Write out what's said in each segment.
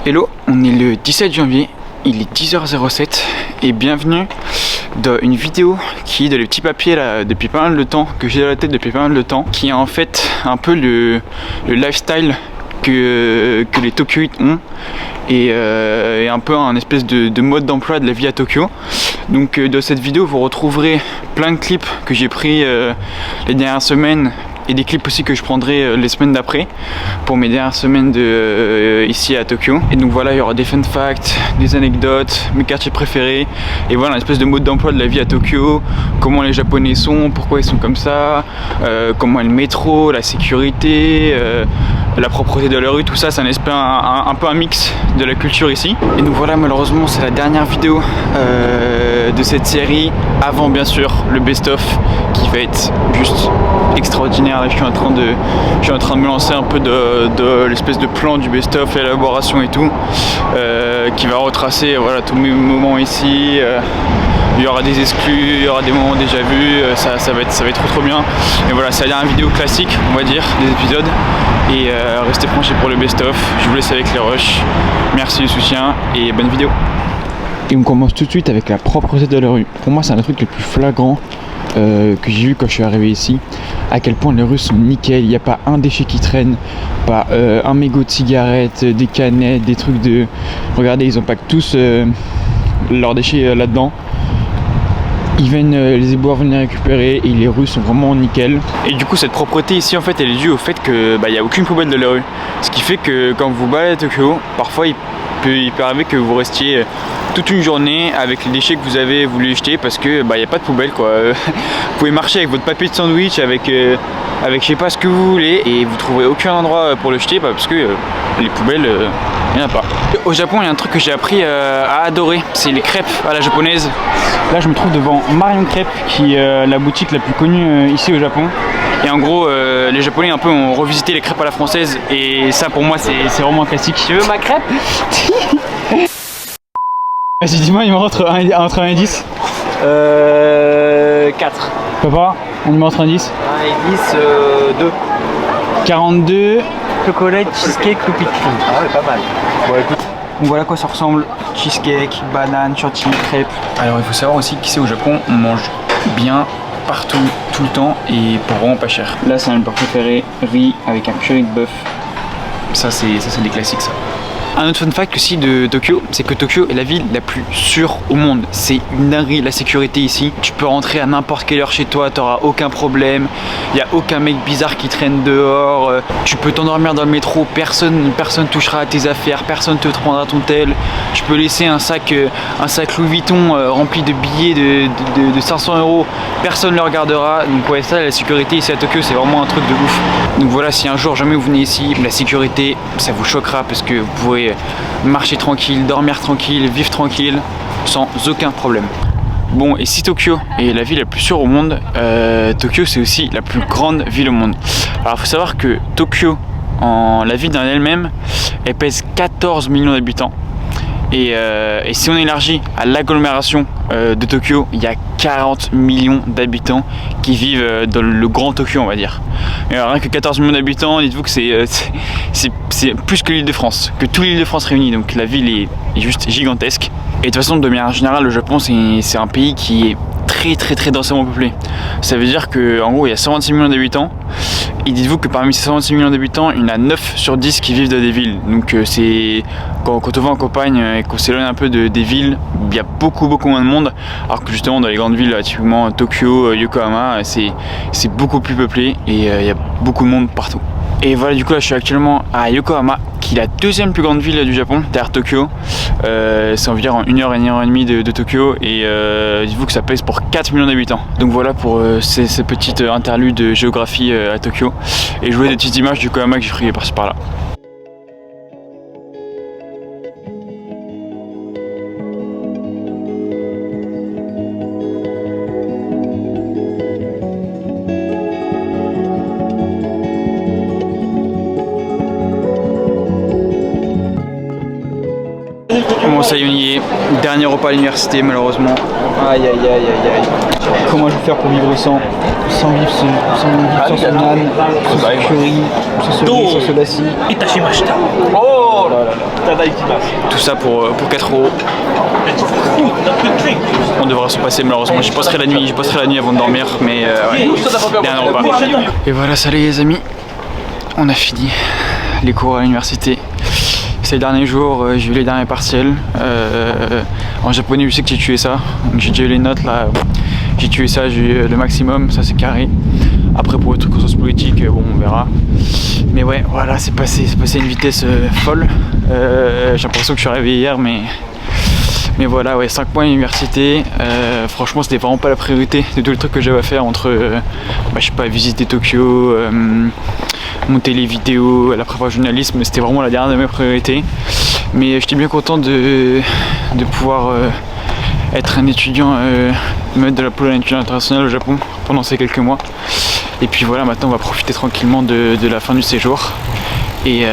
Hello, on est le 17 janvier, il est 10h07 et bienvenue dans une vidéo qui est de les petits papiers là depuis pas mal de temps, que j'ai dans la tête depuis pas mal de temps, qui est en fait un peu le lifestyle que les Tokyoïtes ont et un peu un espèce de mode d'emploi de la vie à Tokyo. Donc dans cette vidéo vous retrouverez plein de clips que j'ai pris les dernières semaines et des clips aussi que je prendrai les semaines d'après pour mes dernières semaines ici à Tokyo. Et donc voilà, il y aura des fun facts, des anecdotes, mes quartiers préférés et voilà, une espèce de mode d'emploi de la vie à Tokyo, comment les Japonais sont, pourquoi ils sont comme ça, comment est le métro, la sécurité, la propreté de la rue, tout ça, c'est un peu un mix de la culture ici. Et donc voilà, malheureusement c'est la dernière vidéo de cette série, avant bien sûr le best-of qui va être juste extraordinaire. Là je suis en train de me lancer un peu de l'espèce de plan du best-of, l'élaboration et tout, qui va retracer voilà, tous mes moments ici. Il y aura des exclus, il y aura des moments déjà vus, ça va être trop bien. Et voilà, c'est la dernière vidéo classique, on va dire, des épisodes. Et restez branchés pour le best-of. Je vous laisse avec les rushs. Merci du soutien et bonne vidéo. Et on commence tout de suite avec la propreté de la rue. Pour moi, c'est un des trucs les plus flagrants que j'ai vu quand je suis arrivé ici. À quel point les rues sont nickel. Il n'y a pas un déchet qui traîne, pas un mégot de cigarettes, des canettes, des trucs de... Regardez, ils empaquent tous leurs déchets là-dedans. Ils viennent, les éboueurs viennent les récupérer et les rues sont vraiment nickel. Et du coup cette propreté ici en fait elle est due au fait que y a aucune poubelle de la rue. Ce qui fait que quand vous baladez à Tokyo, parfois il peut arriver que vous restiez toute une journée avec les déchets que vous avez voulu jeter parce que y a pas de poubelle quoi. Vous pouvez marcher avec votre papier de sandwich, avec je sais pas ce que vous voulez et vous trouverez aucun endroit pour le jeter parce que les poubelles il n'y en a pas. Au Japon il y a un truc que j'ai appris à adorer, c'est les crêpes à la japonaise. Là je me trouve devant Marion Crêpe qui est la boutique la plus connue ici au Japon. Et en gros les japonais un peu ont revisité les crêpes à la française et ça pour moi c'est vraiment un classique. Tu veux ma crêpe? Vas-y dis-moi un numéro entre 1 et 10. 4. Papa, un numéro entre 1 et 10. 1 et 10, 2. 42. Chocolat, cheesecake, loupit cream. Ah ouais, pas mal. Bon écoute, donc voilà à quoi ça ressemble. Cheesecake, banane, chantilly, crêpes. Alors il faut savoir aussi qu'ici au Japon on mange bien partout, tout le temps et pour vraiment pas cher. Là c'est un plat préféré, riz avec un curry de bœuf. Ça c'est des classiques ça. Un autre fun fact aussi de Tokyo, c'est que Tokyo est la ville la plus sûre au monde. C'est une dinguerie la sécurité ici. Tu peux rentrer à n'importe quelle heure chez toi, t'auras aucun problème. Il n'y a aucun mec bizarre qui traîne dehors. Tu peux t'endormir dans le métro, personne touchera à tes affaires, personne te prendra ton tel. Tu peux laisser un sac Louis Vuitton rempli de billets de 500 €, personne ne le regardera. Donc ouais, ça la sécurité ici à Tokyo c'est vraiment un truc de ouf. Donc voilà, si un jour jamais vous venez ici, la sécurité ça vous choquera parce que vous pourrez marcher tranquille, dormir tranquille, vivre tranquille, sans aucun problème. Bon, et si Tokyo est la ville la plus sûre au monde, Tokyo c'est aussi la plus grande ville au monde. Alors il faut savoir que Tokyo, la ville en elle-même, elle pèse 14 millions d'habitants. Et si on élargit à l'agglomération de Tokyo, il y a 40 millions d'habitants qui vivent dans le grand Tokyo on va dire. Et alors, rien que 14 millions d'habitants, dites-vous que c'est plus que l'île de France, que toute l'île de France réunie, donc la ville est juste gigantesque. Et de toute façon de manière générale le Japon c'est un pays qui est très densément peuplé. Ça veut dire qu'en gros il y a 126 millions d'habitants et dites-vous que parmi ces 126 millions d'habitants il y en a 9 sur 10 qui vivent dans des villes. Donc c'est quand on va en campagne et qu'on s'éloigne un peu des villes, il y a beaucoup moins de monde, alors que justement dans les grandes villes, typiquement Tokyo, Yokohama, c'est beaucoup plus peuplé et il y a beaucoup de monde partout. Et voilà, du coup là je suis actuellement à Yokohama, qui est la deuxième plus grande ville du Japon, derrière Tokyo. C'est environ 1 heure et demie de Tokyo et dites-vous que ça pèse pour 4 millions d'habitants. Donc voilà pour ces petites interludes de géographie à Tokyo. Et je voulais des petites images du Yokohama que j'ai pris par-ci par-là. ça y est, on y est. Dernier repas à l'université malheureusement. Aïe aïe aïe aïe aïe. Comment je vais faire pour vivre sans vivre sans ce nan, sans ce curry, sans ce riz, sans ce lassi. Oh là là. Tout ça pour 4 €. On devra se passer malheureusement. J'y passerai la nuit avant de dormir, mais ouais. Dernier repas. Et voilà, salut les amis. On a fini les cours à l'université. Ces derniers jours, j'ai eu les derniers partiels. En japonais, je sais que j'ai tué ça. Donc j'ai déjà eu les notes là. J'ai tué ça, j'ai eu le maximum, ça c'est carré. Après pour les trucs en sciences politiques, bon on verra. Mais ouais, voilà, c'est passé à une vitesse folle. J'ai l'impression que je suis arrivé hier, mais voilà, ouais, 5 mois à l'université. Franchement, c'était vraiment pas la priorité de tous les trucs que j'avais à faire entre, je sais pas, visiter Tokyo, monter les vidéos, la prépa journalisme. C'était vraiment la dernière de mes priorités. Mais j'étais bien content de pouvoir être un étudiant, mettre de la pole à un étudiant international au Japon pendant ces quelques mois. Et puis voilà, maintenant on va profiter tranquillement de la fin du séjour. Et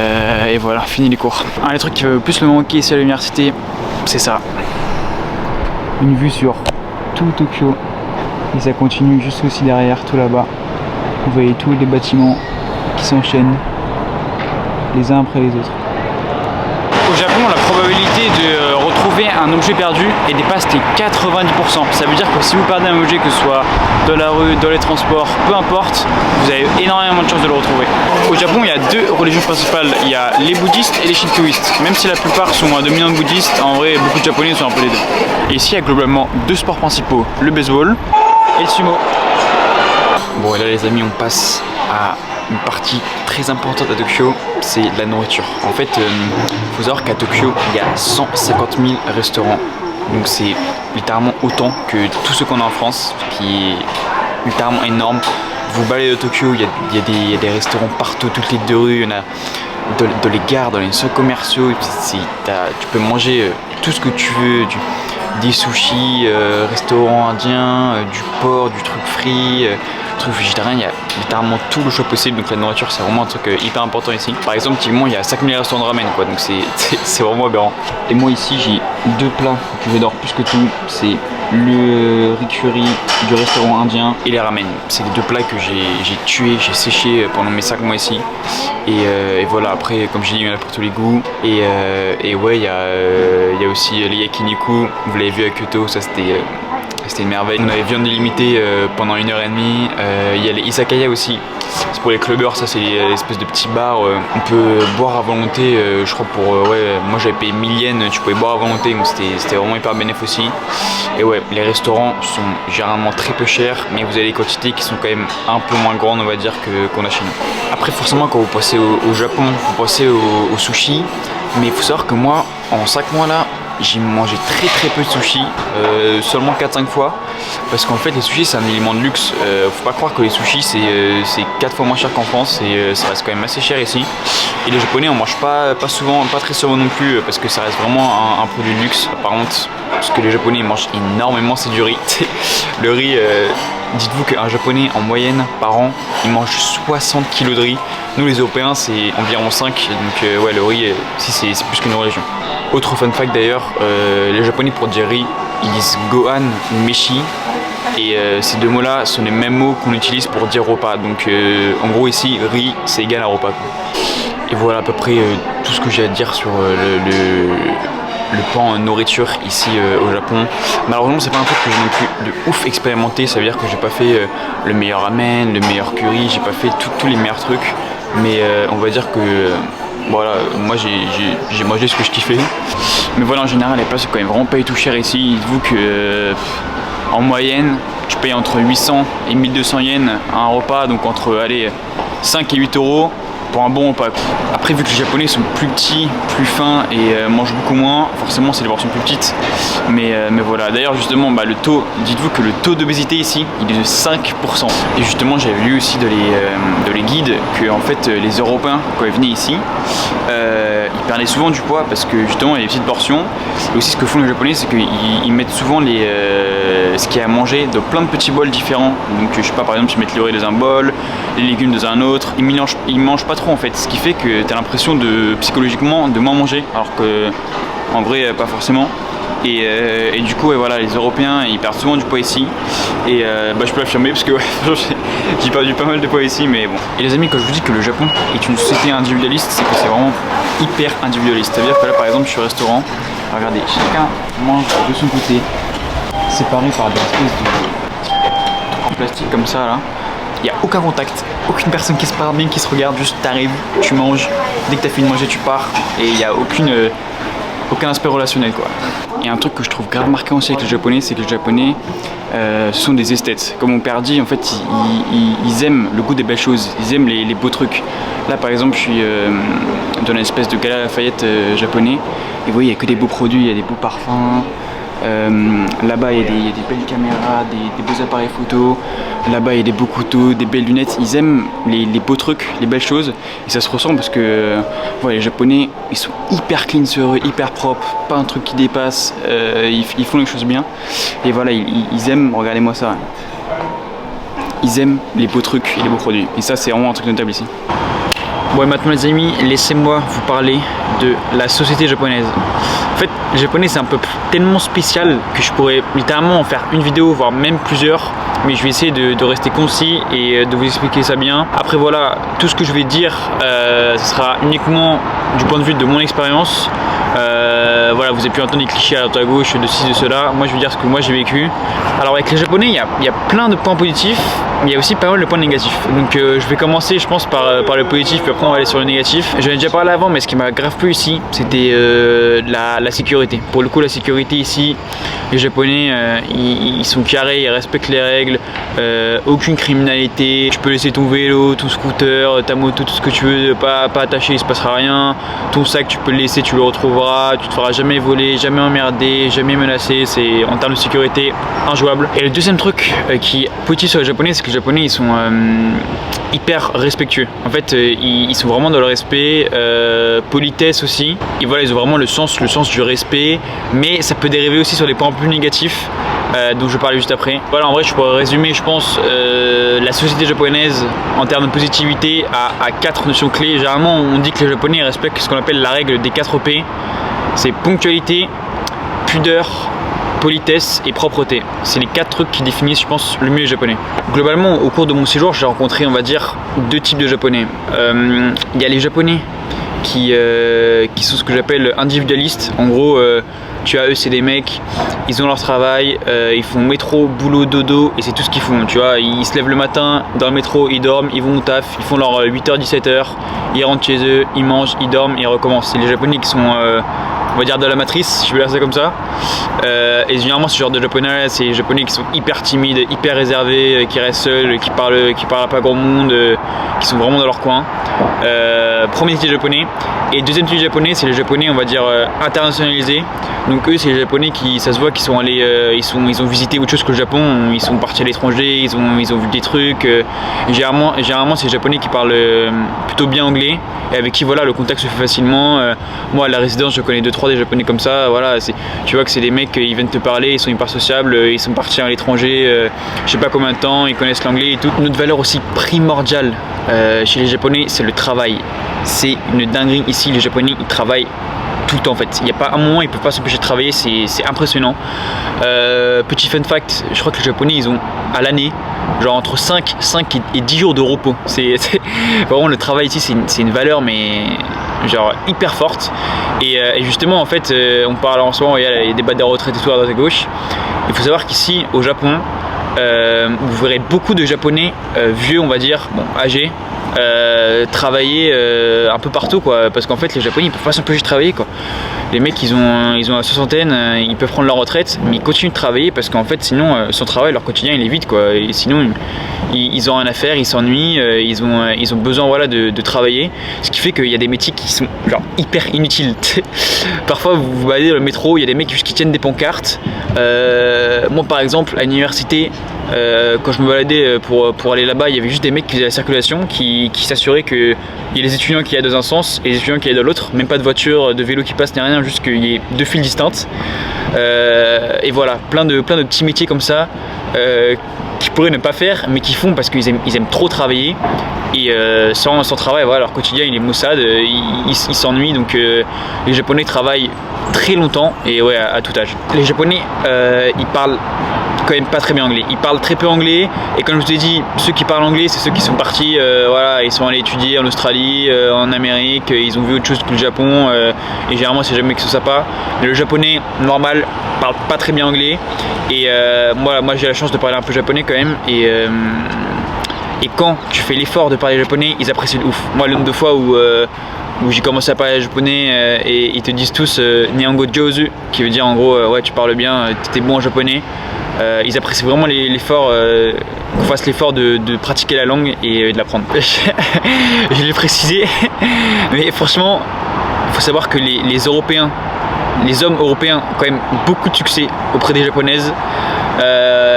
voilà, fini les cours. Un des trucs qui va le plus me manquer ici à l'université, c'est ça. Une vue sur tout Tokyo. Et ça continue juste aussi derrière, tout là-bas. Vous voyez tous les bâtiments qui s'enchaînent les uns après les autres. Au Japon, la probabilité de retrouver un objet perdu dépasse les 90%. Ça veut dire que si vous perdez un objet, que ce soit dans la rue, dans les transports, peu importe, vous avez énormément de chances de le retrouver. Au Japon, il y a deux religions principales. Il y a les bouddhistes et les shintoïstes. Même si la plupart sont dominants de bouddhistes, en vrai, beaucoup de japonais sont un peu les deux. Et ici, il y a globalement deux sports principaux, le baseball et le sumo. Bon, et là les amis, on passe à une partie très importante à Tokyo, c'est la nourriture. En fait, faut savoir qu'à Tokyo, il y a 150 000 restaurants. Donc c'est littéralement autant que tous ceux qu'on a en France, ce qui est littéralement énorme. Vous baladez de Tokyo, il y a des restaurants partout, toutes les deux rues, il y en a dans les gares, dans les centres commerciaux. Tu peux manger tout ce que tu veux, des sushis, restaurants indiens, du porc, du truc frit, truc végétarien, il y a littéralement tout le choix possible. Donc la nourriture, c'est vraiment un truc hyper important ici. Par exemple, typiquement, il y a 5000 restaurants de ramen, quoi, donc c'est vraiment aberrant. Et moi ici, j'ai deux plats que j'adore plus que tout, c'est le riz curry du restaurant indien et les ramen. C'est les deux plats que j'ai tués, j'ai séché pendant mes 5 mois ici. Et voilà, après, comme j'ai dit, il y en a pour tous les goûts. Et ouais, il y a aussi les yakiniku, vous l'avez vu à Kyoto, ça c'était une merveille. On avait viande illimitée pendant 1h30. Il y a les izakaya aussi. C'est pour les clubbers, ça c'est l'espèce de petits bars. On peut boire à volonté, je crois pour... moi j'avais payé 1000 yens, tu pouvais boire à volonté, donc c'était vraiment hyper bénéfique aussi. Et ouais, les restaurants sont généralement très peu chers, mais vous avez des quantités qui sont quand même un peu moins grandes, on va dire, qu'on a chez nous. Après forcément quand vous passez au Japon, vous passez au sushi. Mais il faut savoir que moi, en 5 mois là, j'ai mangé très peu de sushi, seulement 4-5 fois, parce qu'en fait les sushis c'est un élément de luxe. Faut pas croire que les sushis c'est 4 fois moins cher qu'en France, et ça reste quand même assez cher ici. Et les japonais on mange pas souvent, pas très souvent non plus, parce que ça reste vraiment un produit de luxe. Par contre, ce que les japonais mangent énormément, c'est du riz. Le riz, dites-vous qu'un japonais en moyenne par an il mange 60 kg de riz. Nous les européens c'est environ 5, donc ouais, le riz c'est plus qu'une religion. Autre fun fact d'ailleurs, les japonais pour dire riz, ils disent gohan ou meshi. Et ces deux mots là sont les mêmes mots qu'on utilise pour dire repas. Donc en gros ici, riz c'est égal à repas, quoi. Et voilà à peu près tout ce que j'ai à dire sur le pan nourriture ici au Japon. Malheureusement c'est pas un truc que j'ai non plus de ouf expérimenté. Ça veut dire que j'ai pas fait le meilleur ramen, le meilleur curry, j'ai pas fait tous les meilleurs trucs. Mais on va dire que voilà, moi j'ai mangé ce que je kiffais. Mais voilà, en général les plats c'est quand même vraiment pas du tout cher ici. Dites-vous que en moyenne tu payes entre 800 et 1200 yens un repas, donc entre 5 et 8 € pour un bon repas. Après vu que les japonais sont plus petits, plus fins et mangent beaucoup moins, forcément c'est des portions plus petites. Mais voilà, d'ailleurs justement le taux, dites-vous que le taux d'obésité ici il est de 5%. Et justement j'avais lu aussi dans les guides que en fait les Européens quand ils venaient ici ils perdaient souvent du poids parce que justement il y a des petites portions. Et aussi ce que font les japonais c'est qu'ils mettent souvent ce qu'il y a à manger dans plein de petits bols différents. Donc je sais pas, par exemple ils mettent le riz dans un bol, les légumes dans un autre, ils mangent pas trop en fait, ce qui fait que tu as l'impression psychologiquement de moins manger, alors que En vrai, pas forcément. Et du coup, voilà, les Européens ils perdent souvent du poids ici. Et je peux l'affirmer parce que j'ai perdu pas mal de poids ici, mais bon. Et les amis, quand je vous dis que le Japon est une société individualiste, c'est que c'est vraiment hyper individualiste. C'est-à-dire que là, par exemple, je suis au restaurant. Regardez, chacun mange de son côté, séparé par des espèces de trucs en plastique comme ça là. Il n'y a aucun contact, aucune personne qui se parle, bien qui se regarde, juste t'arrives, tu manges, dès que t'as fini de manger tu pars et il n'y a aucun aspect relationnel quoi. Et un truc que je trouve grave marquant aussi avec les Japonais, c'est que les Japonais sont des esthètes. Comme mon père dit, en fait ils aiment le goût des belles choses, ils aiment les beaux trucs. Là par exemple je suis dans une espèce de gala Lafayette japonais et vous voyez il n'y a que des beaux produits, il y a des beaux parfums. Là-bas il y a des belles caméras, des beaux appareils photo. Là-bas il y a des beaux couteaux, des belles lunettes. Ils aiment les beaux trucs, les belles choses. Et ça se ressent parce que les Japonais ils sont hyper clean sur eux, hyper propres, pas un truc qui dépasse. Ils font les choses bien. Et voilà, ils aiment, regardez-moi ça. Ils aiment les beaux trucs et les beaux produits. Et ça c'est vraiment un truc notable ici. Bon et maintenant les amis, laissez-moi vous parler de la société japonaise. En fait, les Japonais c'est un peuple tellement spécial que je pourrais littéralement en faire une vidéo, voire même plusieurs. Mais je vais essayer de rester concis et de vous expliquer ça bien. Après voilà, tout ce que je vais dire, ce sera uniquement du point de vue de mon expérience. Voilà, vous avez pu entendre des clichés à droite à gauche, de ci, de cela. Moi je vais dire ce que moi j'ai vécu. Alors avec les Japonais, il y a plein de points positifs, mais il y a aussi pas mal de points négatifs. Donc je vais commencer je pense par le positif, puis après on va aller sur le négatif. J'en ai déjà parlé avant, mais ce qui m'a grave plu ici, c'était la sécurité. Pour le coup la sécurité ici, les Japonais ils sont carrés, ils respectent les règles, aucune criminalité. Tu peux laisser ton vélo, ton scooter, ta moto, tout ce que tu veux, pas attaché, il se passera rien. Ton sac tu peux le laisser, tu le retrouveras, tu te feras jamais voler, jamais emmerder, jamais menacé. C'est en termes de sécurité injouable. Et le deuxième truc qui est positif sur les Japonais, c'est que les Japonais ils sont hyper respectueux. En fait ils sont vraiment dans le respect, politesse aussi. Et voilà, ils ont vraiment le sens du respect, mais ça peut dériver aussi sur les points plus négatifs dont je vais parler juste après. Voilà, en vrai je pourrais résumer je pense la société japonaise en termes de positivité à 4 notions clés. Généralement on dit que les Japonais respectent ce qu'on appelle la règle des 4 P. C'est ponctualité, pudeur, politesse et propreté. C'est les 4 trucs qui définissent je pense le mieux les Japonais. Globalement au cours de mon séjour j'ai rencontré on va dire 2 types de Japonais. Il y a les Japonais qui sont ce que j'appelle individualistes. En gros tu vois, eux c'est des mecs, ils ont leur travail, ils font métro, boulot, dodo et c'est tout ce qu'ils font. Tu vois, ils se lèvent le matin dans le métro, ils dorment, ils vont au taf, ils font leur 8h, 17h, ils rentrent chez eux, ils mangent, ils dorment et ils recommencent. C'est les Japonais qui sont on va dire de la matrice, je vais dire ça comme ça. Et généralement ce genre de Japonais, c'est les Japonais qui sont hyper timides, hyper réservés, qui restent seuls, qui parlent à pas grand monde, qui sont vraiment dans leur coin. Premier type japonais. Et deuxième type japonais, c'est les Japonais on va dire internationalisés. Donc eux c'est les Japonais qui, ça se voit qu'ils sont allés, ils ont visité autre chose que le Japon, ils sont partis à l'étranger, ils ont vu des trucs. Généralement c'est les Japonais qui parlent plutôt bien anglais et avec qui voilà le contact se fait facilement. Moi à la résidence je connais 2-3 des Japonais comme ça, voilà, tu vois que c'est des mecs, ils viennent te parler, ils sont hyper sociables, ils sont partis à l'étranger, je sais pas combien de temps, ils connaissent l'anglais et tout. Une autre valeur aussi primordiale chez les Japonais, c'est le travail. C'est une dinguerie ici, les Japonais ils travaillent tout le temps en fait. Il n'y a pas un moment où ils ne peuvent pas s'empêcher de travailler, c'est impressionnant. Petit fun fact, je crois que les Japonais ils ont à l'année genre entre 5 et 10 jours de repos. C'est vraiment le travail ici, c'est une valeur mais genre hyper forte. Et justement en fait on parle en ce moment, il y a les débats des retraites et tout à droite à gauche. Il faut savoir qu'ici au Japon vous verrez beaucoup de Japonais vieux on va dire, bon âgés, travailler un peu partout quoi, parce qu'en fait les Japonais ils peuvent pas s'empêcher de travailler quoi. Les mecs ils ont la soixantaine, ils peuvent prendre leur retraite mais ils continuent de travailler parce qu'en fait sinon sans travail leur quotidien il est vide quoi, et sinon ils ont rien à faire, ils s'ennuient, ils ont besoin voilà de travailler, ce qui fait qu'il y a des métiers qui sont genre hyper inutiles. Parfois vous vous baladez dans le métro, il y a des mecs qui tiennent des pancartes. Moi par exemple à l'université quand je me baladais pour aller là-bas, il y avait juste des mecs qui faisaient la circulation, qui s'assuraient qu'il y ait les étudiants qui aillent dans un sens et les étudiants qui aillent dans l'autre, même pas de voiture, de vélo qui passe ni rien, juste qu'il y ait 2 files distinctes. Et voilà, plein de petits métiers comme ça qu'ils pourraient ne pas faire mais qu'ils font parce qu'ils aiment trop travailler. Et sans travail, voilà, leur quotidien il est maussade, ils s'ennuient. Donc les Japonais travaillent très longtemps et ouais, à tout âge. Les Japonais, ils parlent quand même pas très bien anglais. Ils parlent très peu anglais et comme je vous ai dit, ceux qui parlent anglais, c'est ceux qui sont partis, voilà, ils sont allés étudier en Australie, en Amérique, ils ont vu autre chose que le Japon et généralement c'est jamais que ce soit pas. Mais le japonais normal parle pas très bien anglais et moi j'ai la chance de parler un peu japonais quand même et quand tu fais l'effort de parler japonais, ils apprécient de ouf. Moi, le nombre de fois où j'ai commencé à parler japonais et ils te disent tous Nihongo Jozu, qui veut dire en gros ouais, tu parles bien, t'es bon en japonais. Ils apprécient vraiment l'effort, qu'on fasse l'effort de pratiquer la langue et de l'apprendre. Je l'ai précisé, mais franchement, il faut savoir que les Européens, les hommes européens ont quand même beaucoup de succès auprès des Japonaises.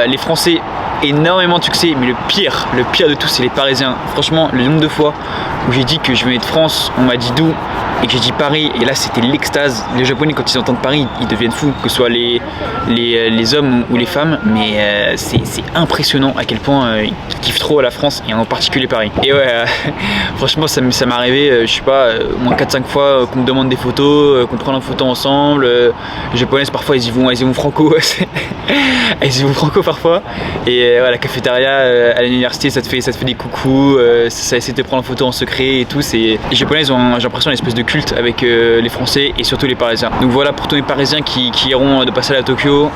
Les Français, énormément de succès, mais le pire de tout, c'est les Parisiens. Franchement, le nombre de fois où j'ai dit que je venais de France, on m'a dit d'où, et que j'ai dit Paris, et là c'était l'extase. Les Japonais, quand ils entendent Paris, ils deviennent fous, que ce soit les hommes ou les femmes, mais c'est impressionnant à quel point ils kiffent trop la France, et en particulier Paris. Et ouais, franchement, ça m'est arrivé, je sais pas, au moins 4-5 fois qu'on me demande des photos, qu'on prenne en photo ensemble. Les Japonaises, parfois, ils y vont franco, ils y vont franco parfois. Et ouais, la cafétéria à l'université, ça te fait des coucous, ça essaie de te prendre en photo en secret et tout. Les Japonaises ont, j'ai l'impression, une espèce de culte avec les Français et surtout les Parisiens. Donc voilà, pour tous les Parisiens qui iront de passer à Tokyo,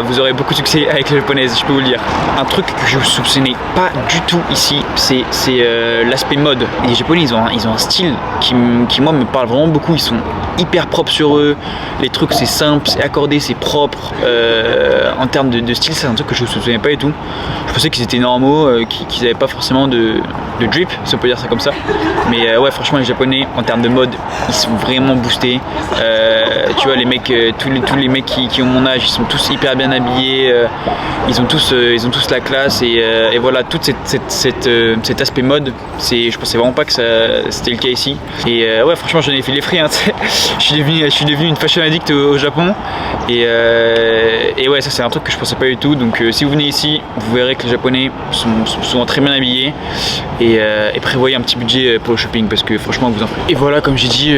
vous aurez beaucoup de succès avec les Japonaises, je peux vous le dire. Un truc que je ne soupçonnais pas du tout ici, c'est l'aspect mode. Les Japonais, ils ont un style qui moi me parle vraiment beaucoup. Ils sont hyper propres sur eux, les trucs c'est simple, c'est accordé, c'est propre. En termes de style, c'est un truc que je ne soupçonnais pas du tout. Je pensais qu'ils étaient normaux, qu'ils n'avaient pas forcément de drip, si on peut dire ça comme ça. Mais ouais, franchement, les Japonais, en termes de mode, ils sont vraiment boostés. Tu vois, les mecs, tous les mecs qui ont mon âge, ils sont tous hyper bien habillés. Ils ont tous la classe et voilà, tout cet aspect mode, je pensais vraiment pas que c'était le cas ici. Et ouais, franchement, j'en ai fait les frais. Hein, je suis devenu une fashion addict au Japon. Et ouais, ça c'est un truc que je pensais pas du tout. Donc si vous venez ici, vous verrez que les Japonais sont souvent très bien habillés et prévoyez un petit budget pour le shopping parce que franchement vous en ferez. Et voilà, comme j'ai dit,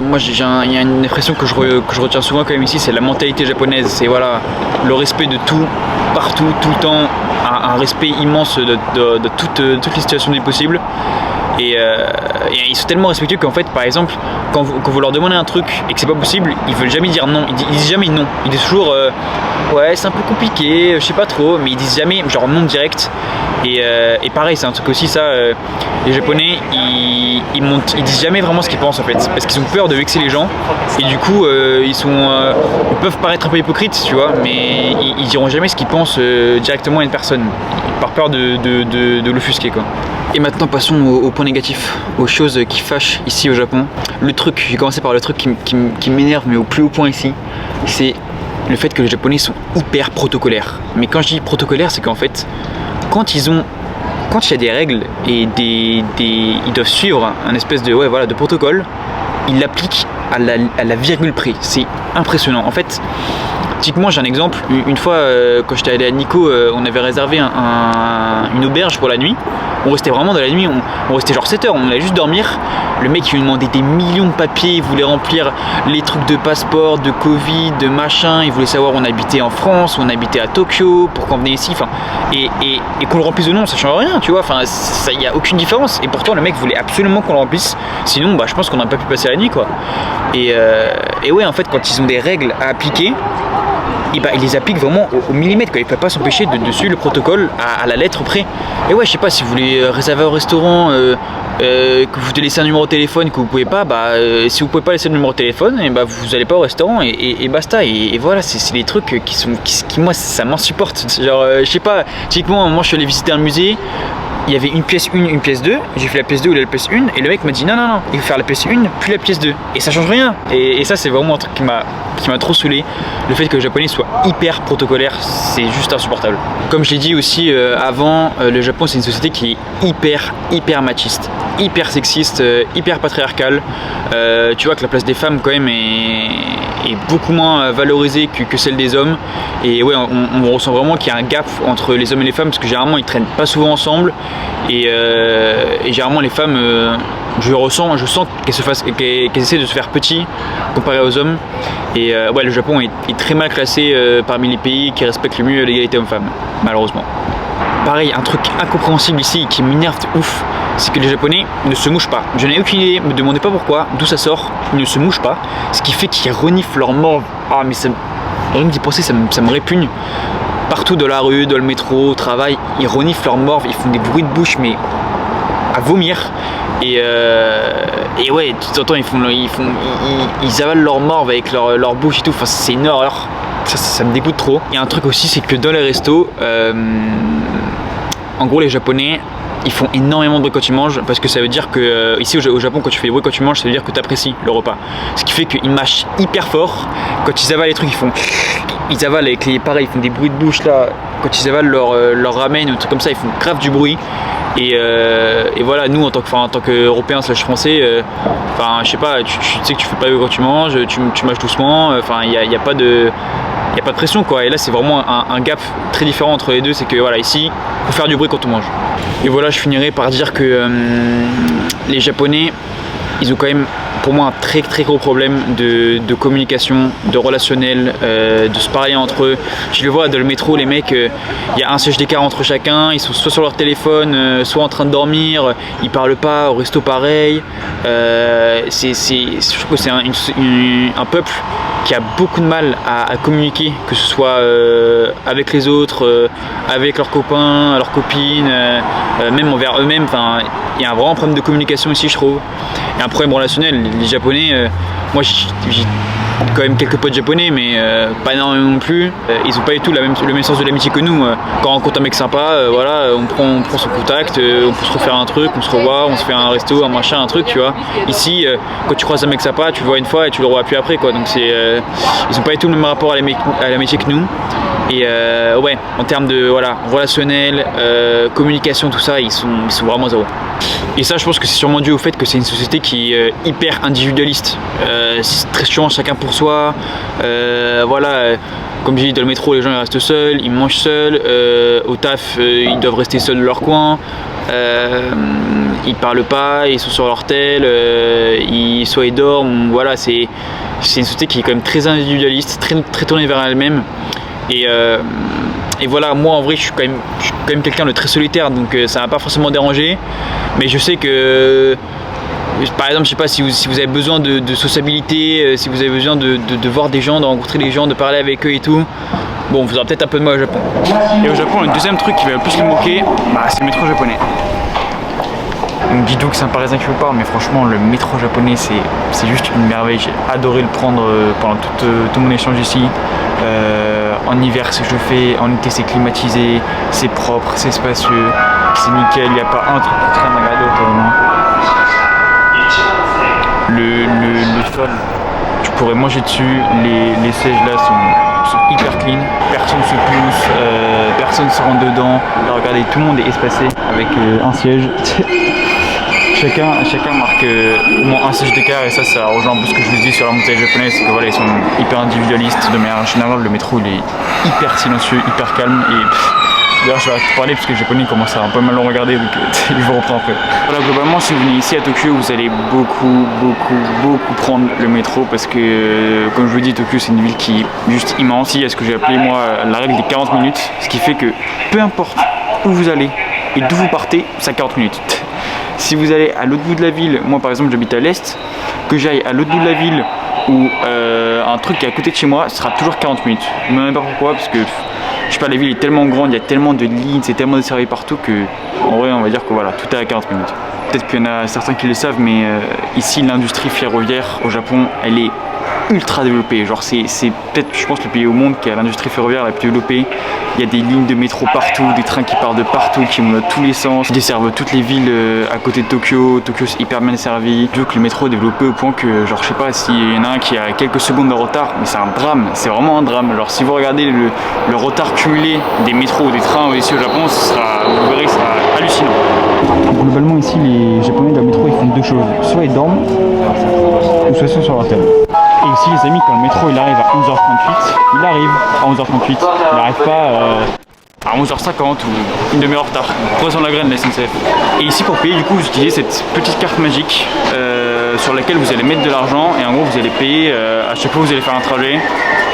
moi il y a une expression que je retiens souvent quand même ici, c'est la mentalité japonaise. C'est voilà, le respect de tout, partout, tout le temps, un respect immense de toutes les situations des possibles. Et ils sont tellement respectueux qu'en fait, par exemple, quand vous leur demandez un truc et que c'est pas possible, ils veulent jamais dire non. Ils disent jamais non. Ils disent toujours ouais, c'est un peu compliqué, je sais pas trop, mais ils disent jamais genre non direct. Et pareil, c'est un truc aussi, ça. Les Japonais, ils disent jamais vraiment ce qu'ils pensent en fait, parce qu'ils ont peur de vexer les gens. Et du coup, ils peuvent paraître un peu hypocrites, tu vois, mais ils diront jamais ce qu'ils pensent directement à une personne, par peur de l'offusquer, quoi. Et maintenant passons au point négatif, aux choses qui fâchent ici au Japon. J'ai commencé par le truc qui m'énerve mais au plus haut point ici, c'est le fait que les Japonais sont hyper protocolaires. Mais quand je dis protocolaire, c'est qu'en fait, quand il y a des règles et ils doivent suivre un espèce de, ouais, voilà, de protocole, ils l'appliquent à la virgule près. C'est impressionnant. En fait, typiquement, j'ai un exemple. Une fois, quand j'étais allé à Nikko, on avait réservé une auberge pour la nuit. On restait vraiment dans la nuit, on restait genre 7 heures, on allait juste dormir. Le mec il lui demandait des millions de papiers, il voulait remplir les trucs de passeport, de Covid, de machin, il voulait savoir où on habitait en France, où on habitait à Tokyo, pourquoi on venait ici, enfin, et qu'on le remplisse ou non, ça change rien, tu vois, enfin, il n'y a aucune différence. Et pourtant le mec voulait absolument qu'on le remplisse, sinon bah, je pense qu'on n'aurait pas pu passer la nuit, quoi. Et ouais, en fait, quand ils ont des règles à appliquer, et bah, ils les appliquent vraiment au millimètre, quoi. Ils ne peuvent pas s'empêcher de suivre le protocole à la lettre près. Et ouais, je sais pas, si vous voulez réserver au restaurant, que vous devez laisser un numéro de téléphone que vous pouvez pas, bah si vous pouvez pas laisser le numéro de téléphone, et bah vous allez pas au restaurant et basta. Et voilà, c'est des trucs qui moi ça m'insupporte. Genre je sais pas, typiquement moi je suis allé visiter un musée. Il y avait une pièce 1, une pièce 2, j'ai fait la pièce 2 ou la pièce 1 et le mec m'a dit non, il faut faire la pièce 1 puis la pièce 2 et ça change rien. Et ça c'est vraiment un truc qui m'a trop saoulé. Le fait que le japonais soit hyper protocolaire, c'est juste insupportable. Comme je l'ai dit aussi avant, le Japon c'est une société qui est hyper machiste, hyper sexiste, hyper patriarcale. Tu vois que la place des femmes quand même est beaucoup moins valorisée que celle des hommes. Et ouais, on ressent vraiment qu'il y a un gap entre les hommes et les femmes parce que généralement ils traînent pas souvent ensemble. Et généralement les femmes je sens qu'elle essaie de se faire petit comparé aux hommes. Et ouais, le Japon est très mal classé parmi les pays qui respectent le mieux l'égalité homme-femme, malheureusement. Pareil, un truc incompréhensible ici qui m'énerve de ouf, c'est que les Japonais ne se mouchent pas. Je n'ai aucune idée, me demandez pas pourquoi, d'où ça sort, ils ne se mouchent pas, ce qui fait qu'ils reniflent leur morve. Ah mais rien que d'y penser, ça me répugne. Partout dans la rue, dans le métro, au travail, ils reniflent leur morve, ils font des bruits de bouche mais à vomir. Et ouais, de temps en temps ils avalent leur morve avec leur bouche et tout, enfin c'est une horreur. Ça me dégoûte trop. Il y a un truc aussi, c'est que dans les restos, en gros les Japonais, ils font énormément de bruit quand tu manges, parce que ça veut dire que ici au Japon, quand tu fais du bruit quand tu manges, ça veut dire que tu apprécies le repas. Ce qui fait qu'ils mâchent hyper fort. Quand ils avalent les trucs, ils avalent avec pareil, ils font des bruits de bouche là. Quand ils avalent leur ramen ou trucs comme ça, ils font grave du bruit. Et voilà, nous en tant qu'Européens / Français, enfin je sais pas, tu sais que tu fais pas quand tu manges, tu mâches doucement, enfin il y a pas de pression quoi. Et là c'est vraiment un gap très différent entre les deux, c'est que voilà, ici faut faire du bruit quand on mange. Et voilà, je finirai par dire que les Japonais, ils ont quand même pour moi un très gros problème de communication, de relationnel, de se parler entre eux. Je le vois dans le métro, les mecs, il y a un siège d'écart entre chacun, ils sont soit sur leur téléphone, soit en train de dormir, ils parlent pas, au resto pareil. Je trouve que c'est un peuple qui a beaucoup de mal à communiquer, que ce soit avec les autres, avec leurs copains, leurs copines, même envers eux-mêmes. Enfin, il y a un vraiment problème de communication ici, je trouve. Et un problème relationnel. Les Japonais, moi j'ai quand même quelques potes japonais, mais pas énormément non plus. Ils ont pas du tout le même sens de l'amitié que nous. Quand on rencontre un mec sympa, voilà, on prend son contact, on peut se refaire un truc, on se revoit, on se fait un resto, un machin, un truc, tu vois. Ici, quand tu croises un mec sympa, tu le vois une fois et tu le revois plus après, quoi. Donc ils ont pas du tout le même rapport à l'amitié que nous. Et ouais, en termes de relationnel, communication, tout ça, ils sont vraiment zéro. Et ça, je pense que c'est sûrement dû au fait que c'est une société qui est hyper individualiste. C'est très chiant, chacun pour soi. Voilà, comme je dis, dans le métro, les gens ils restent seuls, ils mangent seuls. Au taf, ils doivent rester seuls dans leur coin. Ils parlent pas, ils sont sur leur tel, soit ils dorment. Voilà, c'est une société qui est quand même très individualiste, très tournée vers elle-même. Et voilà, moi en vrai je suis quand même quelqu'un de très solitaire, donc ça m'a pas forcément dérangé, mais je sais que par exemple, je sais pas, si vous avez besoin de sociabilité, si vous avez besoin de voir des gens, de rencontrer des gens, de parler avec eux et tout, bon, vous aurez peut-être un peu de mal au Japon. Et au Japon, le deuxième truc qui va le plus me manquer, c'est le métro japonais. On dit donc que c'est un parisien qui vous parle, mais franchement le métro japonais c'est juste une merveille. J'ai adoré le prendre pendant tout mon échange ici. En hiver c'est chauffé, en été c'est climatisé, c'est propre, c'est spacieux, c'est nickel, il n'y a pas un truc qui traîne à regarder autour de moi. Le sol, tu pourrais manger dessus, les sièges là sont hyper clean, personne se pousse, personne se rentre dedans. Là regardez, tout le monde est espacé avec un siège. Chacun marque au moins un siège d'écart, et ça rejoint un peu ce que je vous dis sur la mentalité japonaise, c'est que voilà, ils sont hyper individualistes. De manière générale, le métro il est hyper silencieux, hyper calme, et d'ailleurs je vais arrêter de parler parce que les Japonais commencent à un peu mal le regarder, donc ils vont reprendre après. Voilà, globalement si vous venez ici à Tokyo, vous allez beaucoup prendre le métro, parce que comme je vous dis, Tokyo c'est une ville qui est juste immense. Il y a ce que j'ai appelé moi la règle des 40 minutes, ce qui fait que peu importe où vous allez et d'où vous partez, c'est à 40 minutes. Si vous allez à l'autre bout de la ville, moi par exemple j'habite à l'est, que j'aille à l'autre bout de la ville ou un truc qui est à côté de chez moi, ce sera toujours 40 minutes. Je ne me demande pas pourquoi, parce que je sais pas, la ville est tellement grande, il y a tellement de lignes, c'est tellement desservi partout que en vrai on va dire que voilà, tout est à 40 minutes. Peut-être qu'il y en a certains qui le savent, mais ici l'industrie ferroviaire au Japon, elle est ultra développée. Genre c'est peut-être, je pense, le pays au monde qui a l'industrie ferroviaire la plus développée. Il y a des lignes de métro partout, des trains qui partent de partout, qui vont dans tous les sens, qui desservent toutes les villes à côté de Tokyo. Tokyo c'est hyper bien desservi. Je veux que le métro est développé au point que, genre je sais pas, s'il y en a un qui a quelques secondes de retard, mais c'est un drame, c'est vraiment un drame. Alors si vous regardez le retard cumulé des métros ou des trains ici au Japon, vous verrez que ce sera hallucinant. Globalement ici les Japonais dans le métro ils font deux choses, soit ils dorment, ou soit ils sont sur leur table. Et ici les amis, quand le métro il arrive à 11h38, il arrive à 11h38, il n'arrive pas à 11h50 ou une demi-heure en retard. Croissant la graine de la SNCF. Et ici pour payer, du coup, vous utilisez cette petite carte magique sur laquelle vous allez mettre de l'argent et en gros vous allez payer à chaque fois que vous allez faire un trajet.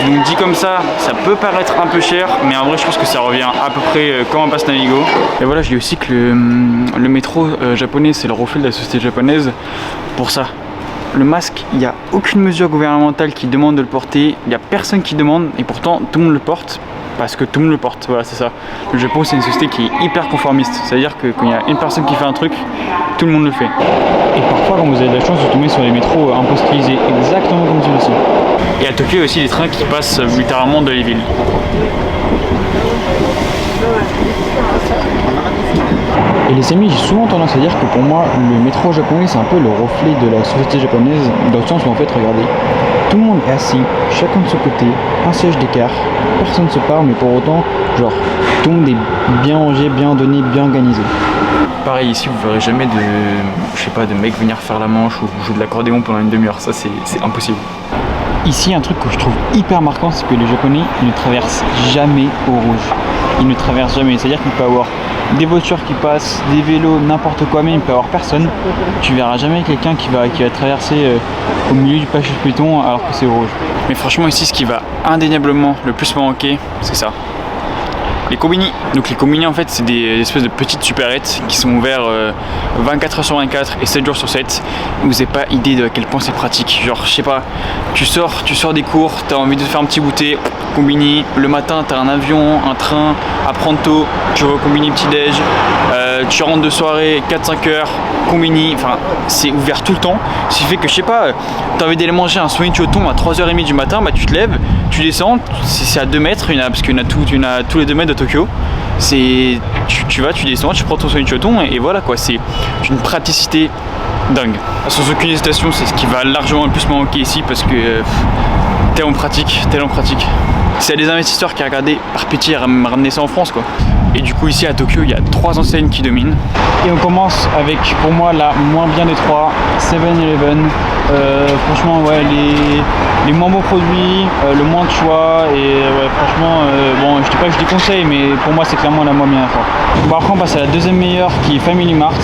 Donc dit comme ça peut paraître un peu cher, mais en vrai je pense que ça revient à peu près comme un pass Navigo. Et voilà, je dis aussi que le métro japonais, c'est le reflet de la société japonaise pour ça. Le masque, il n'y a aucune mesure gouvernementale qui demande de le porter, il n'y a personne qui demande et pourtant tout le monde le porte. Parce que tout le monde le porte, voilà, c'est ça. Le Japon, c'est une société qui est hyper conformiste. C'est-à-dire que quand il y a une personne qui fait un truc, tout le monde le fait. Et parfois, quand vous avez de la chance, vous tombez sur les métros un peu stylisés, exactement comme celui-ci. Et à Tokyo, il y a aussi des trains qui passent littéralement dans les villes. Et les amis, j'ai souvent tendance à dire que pour moi, le métro japonais, c'est un peu le reflet de la société japonaise, dans le sens où en fait, regardez, tout le monde est assis, chacun de son côté, un siège d'écart, personne ne se parle, mais pour autant, genre, tout le monde est bien rangé, bien donné, bien organisé. Pareil, ici, vous verrez jamais de mecs venir faire la manche ou jouer de l'accordéon pendant une demi-heure, ça c'est impossible. Ici, un truc que je trouve hyper marquant, c'est que les Japonais, ils ne traversent jamais au rouge. Ils ne traversent jamais, c'est-à-dire qu'il peut y avoir des voitures qui passent, des vélos, n'importe quoi, mais il peut y avoir personne. Tu verras jamais quelqu'un qui va traverser au milieu du passage piéton alors que c'est au rouge. Mais franchement ici, ce qui va indéniablement le plus me manquer, c'est ça. Les kombini. Donc les kombini en fait c'est des espèces de petites supérettes qui sont ouvertes 24h sur 24 et 7 jours sur 7. Vous n'avez pas idée de à quel point c'est pratique. Genre je sais pas, tu sors des cours, t'as envie de faire un petit goûter, kombini. Le matin t'as un avion, un train à prendre tôt, tu vas au kombini petit déj. Tu rentres de soirée 4-5 heures, kombini, enfin c'est ouvert tout le temps. Ce qui fait que je sais pas, t'as envie d'aller manger un soin choton à 3h30 du matin, bah tu te lèves, tu descends, c'est à 2 mètres, parce qu'il y en a tous les 2 mètres de Tokyo. Tu vas, tu descends, tu prends ton soin choton et voilà quoi, c'est une praticité dingue. Sans aucune hésitation, c'est ce qui va largement le plus me manquer ici parce que tellement pratique. S'il y a des investisseurs qui regardaient par pitié ramener ça en France quoi. Et du coup ici à Tokyo il y a 3 enseignes qui dominent. Et on commence avec pour moi la moins bien des 3, 7-Eleven. Franchement ouais, les moins beaux produits, le moins de choix et ouais, franchement bon je dis pas que je déconseille mais pour moi c'est clairement la moins bien. Bon, après on passe à la deuxième meilleure qui est Family Mart.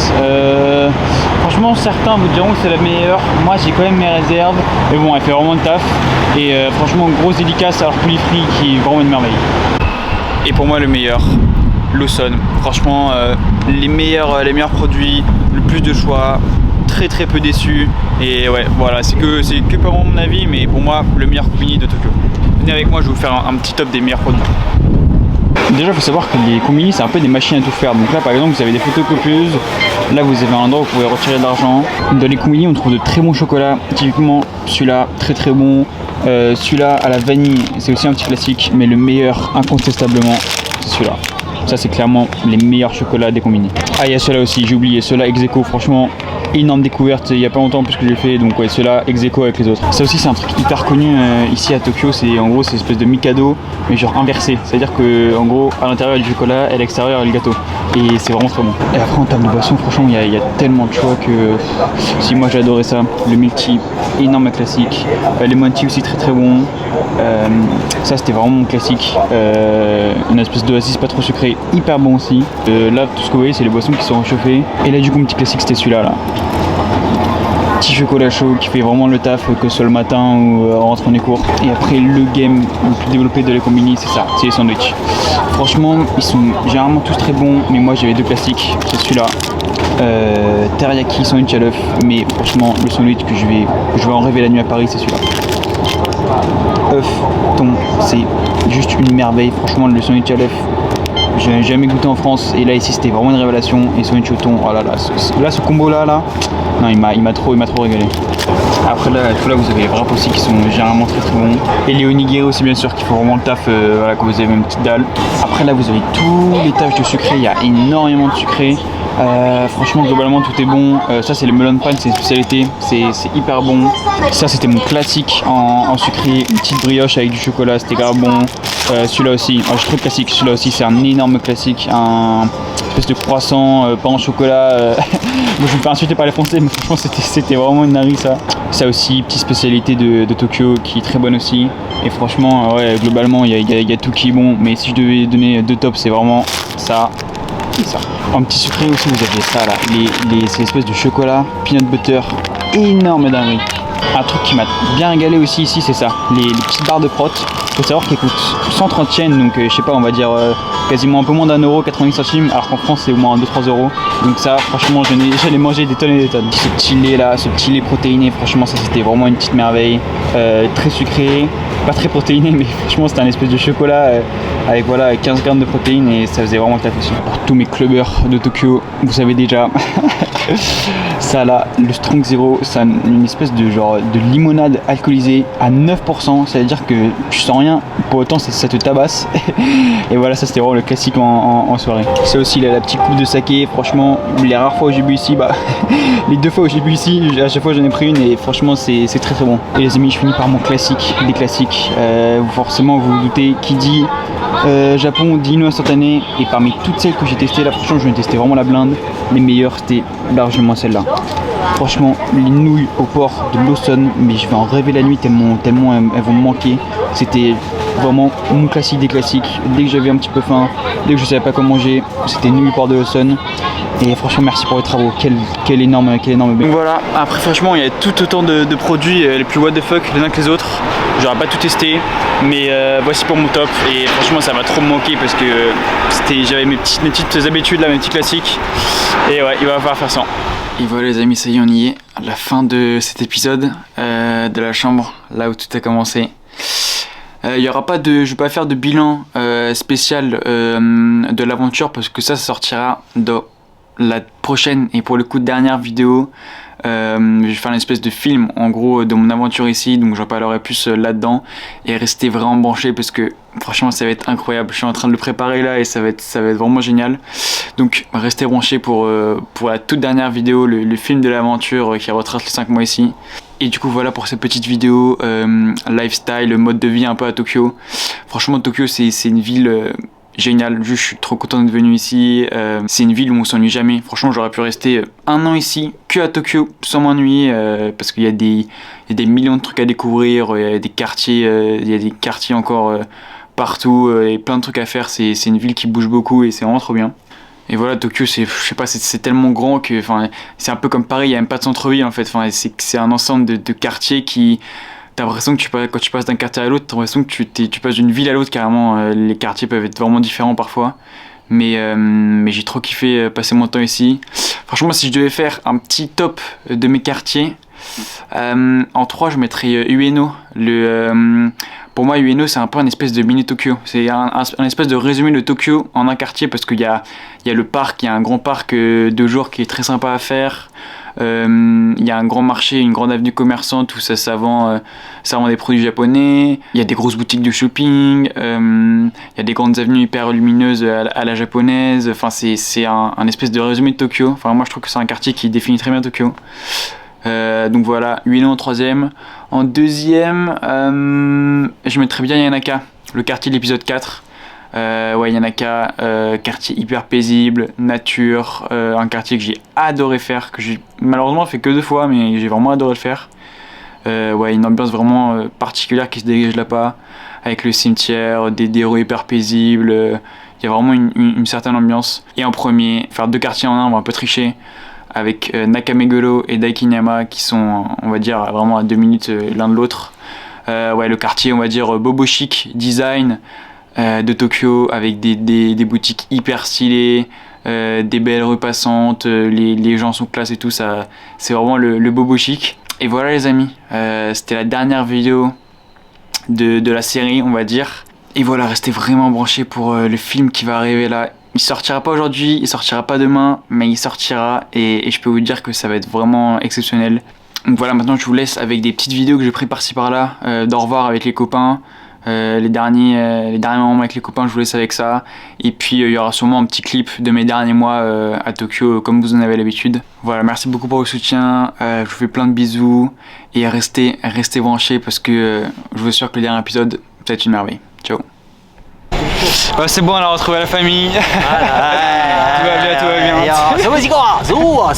Franchement certains vous diront que c'est la meilleure, moi j'ai quand même mes réserves mais bon elle fait vraiment le taf et franchement grosse dédicace à leur Polyfree qui est vraiment une merveille. Et pour moi le meilleur, Lawson, franchement les meilleurs produits, le plus de choix, très peu déçu et ouais voilà c'est que pas mon avis mais pour moi le meilleur combini de Tokyo. Venez avec moi, je vais vous faire un petit top des meilleurs produits. Déjà il faut savoir que les combini c'est un peu des machines à tout faire, donc là par exemple vous avez des photocopieuses, là vous avez un endroit où vous pouvez retirer de l'argent. Dans les combini on trouve de très bons chocolats, typiquement celui-là très bon, celui-là à la vanille c'est aussi un petit classique mais le meilleur incontestablement c'est celui-là. Ça c'est clairement les meilleurs chocolats des combini. Ah il y a ceux-là aussi, j'ai oublié, ceux-là ex-aequo, franchement énorme découverte il y a pas longtemps plus que j'ai fait, donc ouais ceux-là ex-aequo avec les autres. Ça aussi c'est un truc hyper connu ici à Tokyo, c'est en gros c'est une espèce de Mikado mais genre inversé, c'est-à-dire que en gros à l'intérieur il y a du chocolat et à l'extérieur il y a le gâteau et c'est vraiment très bon. Et après en termes de boissons franchement il y a tellement de choix que si moi j'ai adoré ça. Le milk tea, énorme classique, lemon tea aussi très bon, ça c'était vraiment mon classique, une espèce d'oasis pas trop sucré, hyper bon aussi. Là tout ce que vous voyez c'est les boissons qui sont réchauffées et là du coup mon petit classique c'était celui-là là. Petit chocolat chaud qui fait vraiment le taf que ce soit le matin ou en rentrant des cours. Et après le game le plus développé de les combini c'est ça, c'est les sandwichs. Franchement ils sont généralement tous très bons mais moi j'avais 2 classiques, c'est celui-là. Teriyaki sandwich à l'œuf, mais franchement le sandwich que je vais en rêver la nuit à Paris c'est celui-là. œuf, thon, c'est juste une merveille. Franchement, le sandwich à l'œuf, j'ai jamais goûté en France et là ici c'était vraiment une révélation. Et sandwich au thon, oh là là, ce combo là, non, il m'a trop régalé. Après là vous avez les wraps aussi qui sont généralement très bons. Et les onigiri aussi bien sûr qui font vraiment le taf, voilà, quand vous avez une petite dalle. Après là vous avez tous les tâches de sucré, il y a énormément de sucré. Franchement, globalement, tout est bon. Ça, c'est le melon pan, c'est une spécialité. C'est hyper bon. Ça, c'était mon classique en sucré. Une petite brioche avec du chocolat, c'était grave bon. Celui-là aussi, je suis trop classique. Celui-là aussi, c'est un énorme classique. Un espèce de croissant, pain au chocolat. Moi, je me fais insulter par les Français, mais franchement, c'était vraiment une dinguerie, ça. Ça aussi, petite spécialité de Tokyo qui est très bonne aussi. Et franchement, ouais, globalement, il y a tout qui est bon. Mais si je devais donner deux tops, c'est vraiment ça et ça. En petit sucré aussi, vous aviez ça là. C'est l'espèce de chocolat, peanut butter, énorme dinguerie. Un truc qui m'a bien régalé aussi ici, c'est ça. Les petites barres de prot. Faut savoir qu'elles coûtent 130 yens, donc je sais pas, on va dire quasiment un peu moins d'1 euro, 90 centimes, alors qu'en France c'est au moins 2-3 euros. Donc ça, franchement, j'en ai mangé des tonnes et des tonnes. Ce petit lait là, ce petit lait protéiné, franchement, ça c'était vraiment une petite merveille. Très sucré, pas très protéiné, mais franchement, c'était un espèce de chocolat avec voilà 15 grammes de protéines et ça faisait vraiment le taf aussi. Pour tous mes clubbers de Tokyo, vous savez déjà. Ça là, le Strong Zero, c'est une espèce de genre de limonade alcoolisée à 9%, ça veut dire que tu sens rien, pour autant ça te tabasse. Et voilà, ça c'était vraiment le classique en soirée. C'est aussi la petite coupe de saké, franchement, les rares fois où j'ai bu ici, les 2 fois où j'ai bu ici, à chaque fois j'en ai pris une et franchement c'est très très bon. Et les amis, je finis par mon classique, des classiques. Forcément vous vous doutez, qui dit Japon dit Inu instantané, et parmi toutes celles que j'ai testées là, franchement je vais tester vraiment la blinde. Les meilleures c'était largement celle-là. Franchement, les nouilles au porc de Lawson, mais je vais en rêver la nuit tellement elles vont me manquer. C'était vraiment mon classique des classiques. Dès que j'avais un petit peu faim, dès que je savais pas quoi manger, c'était nouilles au porc de Lawson. Et franchement, merci pour les travaux. Quel énorme bébé. Voilà, après franchement, il y a tout autant de produits les plus what the fuck les uns que les autres. J'aurais pas tout testé, mais voici pour mon top. Et franchement, ça m'a trop manqué parce que j'avais mes petites habitudes là, mes petits classiques. Et ouais, il va falloir faire ça. Et voilà les amis, ça y est, on y est. À la fin de cet épisode de la chambre, là où tout a commencé. Je vais pas faire de bilan spécial de l'aventure parce que ça sortira dans la prochaine et pour le coup dernière vidéo. Je vais faire une espèce de film en gros de mon aventure ici, donc j'en parlerai plus là-dedans et rester vraiment branché parce que franchement ça va être incroyable. Je suis en train de le préparer là et ça va être vraiment génial. Donc restez branchés pour la toute dernière vidéo, le film de l'aventure qui retrace les 5 mois ici. Et du coup voilà pour cette petite vidéo lifestyle, mode de vie un peu à Tokyo. Franchement Tokyo c'est une ville génial, je suis trop content d'être venu ici. C'est une ville où on s'ennuie jamais. Franchement, j'aurais pu rester 1 an ici, que à Tokyo, sans m'ennuyer, parce qu'il y a des millions de trucs à découvrir. Il y a des quartiers, encore partout et plein de trucs à faire. C'est une ville qui bouge beaucoup et c'est vraiment trop bien. Et voilà, Tokyo, je sais pas, c'est tellement grand que, c'est un peu comme Paris. Il y a même pas de centre-ville en fait. C'est un ensemble de quartiers qui t'as l'impression que quand tu passes d'un quartier à l'autre, t'as l'impression que tu passes d'une ville à l'autre carrément. Les quartiers peuvent être vraiment différents parfois. Mais j'ai trop kiffé passer mon temps ici. Franchement, si je devais faire un petit top de mes quartiers, en 3, je mettrais Ueno. Pour moi, Ueno, c'est un peu un espèce de mini Tokyo. C'est un espèce de résumé de Tokyo en un quartier parce qu'il y a le parc, il y a un grand parc de jour qui est très sympa à faire. Il y a un grand marché, une grande avenue commerçante où ça vend des produits japonais. Il y a des grosses boutiques de shopping. Il y a des grandes avenues hyper lumineuses à la japonaise. Enfin, c'est un espèce de résumé de Tokyo. Enfin, moi, je trouve que c'est un quartier qui définit très bien Tokyo. Donc voilà, Ueno en 3ème. En 2ème, je mettrais bien Yanaka, le quartier de l'épisode 4. Yanaka, quartier hyper paisible, nature, un quartier que j'ai adoré faire, que j'ai malheureusement fait que 2 fois, mais j'ai vraiment adoré le faire. Une ambiance vraiment particulière qui se dégage là-bas, avec le cimetière, des rues hyper paisibles. Il y a vraiment une certaine ambiance. Et en premier, faire 2 quartiers en un, on va un peu tricher, avec Nakameguro et Daikinama qui sont, on va dire, vraiment à 2 minutes l'un de l'autre. Le quartier, on va dire, bobo chic, design de Tokyo, avec des boutiques hyper stylées, des belles rues passantes, les gens sont classe et tout, ça, c'est vraiment le bobo chic. Et voilà les amis, c'était la dernière vidéo de la série, on va dire. Et voilà, restez vraiment branchés pour le film qui va arriver là. Il sortira pas aujourd'hui, il sortira pas demain, mais il sortira et je peux vous dire que ça va être vraiment exceptionnel. Donc voilà, maintenant je vous laisse avec des petites vidéos que j'ai pris par-ci par-là, d'au revoir avec les copains, les derniers moments avec les copains, je vous laisse avec ça. Et puis il y aura sûrement un petit clip de mes derniers mois à Tokyo, comme vous en avez l'habitude. Voilà, merci beaucoup pour le soutien. Je vous fais plein de bisous et restez branchés parce que je vous assure que le dernier épisode, ça va être une merveille. Ciao. C'est bon, on a retrouvé la famille. Tout va bien, tout va bien.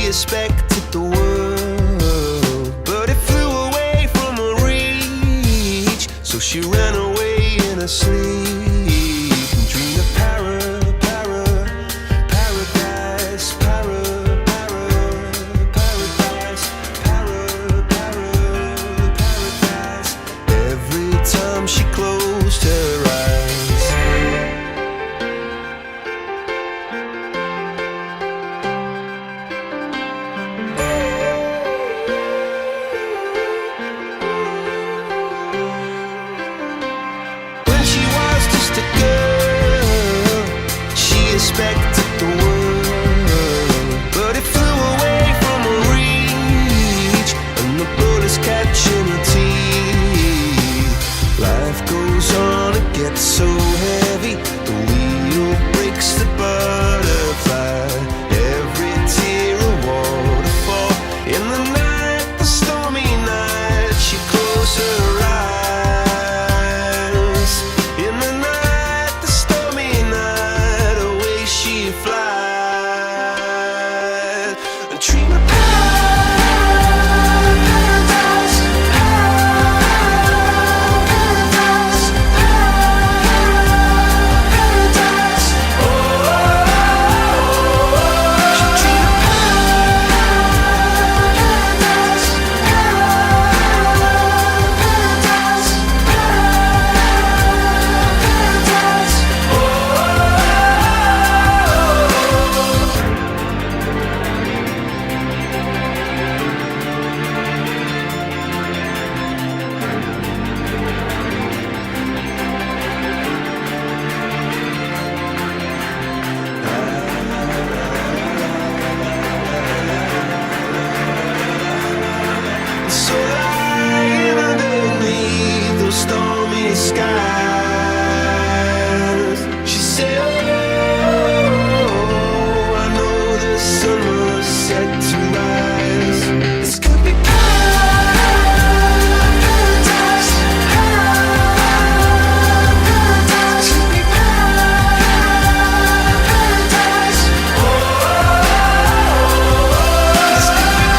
Expected the world, but it flew away from her reach. So she ran away in her sleep and dreamed of paradise, paradise. Every time she closed her eyes. Expected the world, but it flew away from her reach, and the bullets catching her teeth. Life goes on, it gets so heavy, the wheel breaks the butterfly. Every tear a waterfall. In the night, the stormy night, she closed her eyes. In the night, the stormy night, she flies and dream of paradise, paradise, paradise. Oh, she dream of paradise, paradise, paradise. So lying underneath those stormy skies, she said, oh, I know the sun was set to rise. This could be paradise, paradise, could be paradise. Oh, this could be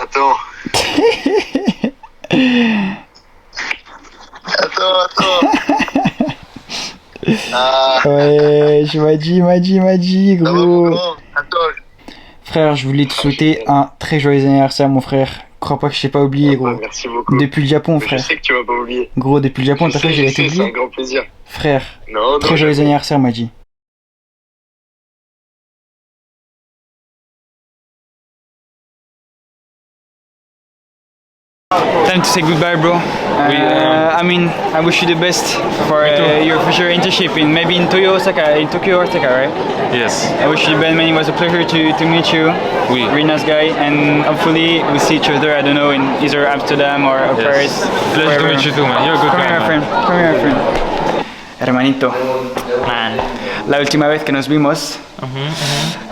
Attends. Ouais, je m'a dit, Ça va, mon gros. grand? Attends. Frère, je voulais te souhaiter un très joyeux anniversaire, mon frère. Crois pas que je t'ai pas oublié, gros. Merci beaucoup. Depuis le Japon, frère. Je sais que tu m'as pas oublié. Gros, depuis le Japon, t'as cru que j'allais c'est un t'oublier? grand plaisir. Frère, Non, très joyeux anniversaire, m'a dit. time to say goodbye, bro. I mean, I wish you the best for your future internship in maybe in Tokyo, Osaka, right? Yes. I wish you the best, man. It was a pleasure to meet you. Oui. Really nice guy, and hopefully we'll see each other. I don't know, in either Amsterdam or Paris. Pleasure to meet you too, man. You're a good Come guy, here, man. friend. Come here, friend. Hermanito, Man. la última vez que nos vimos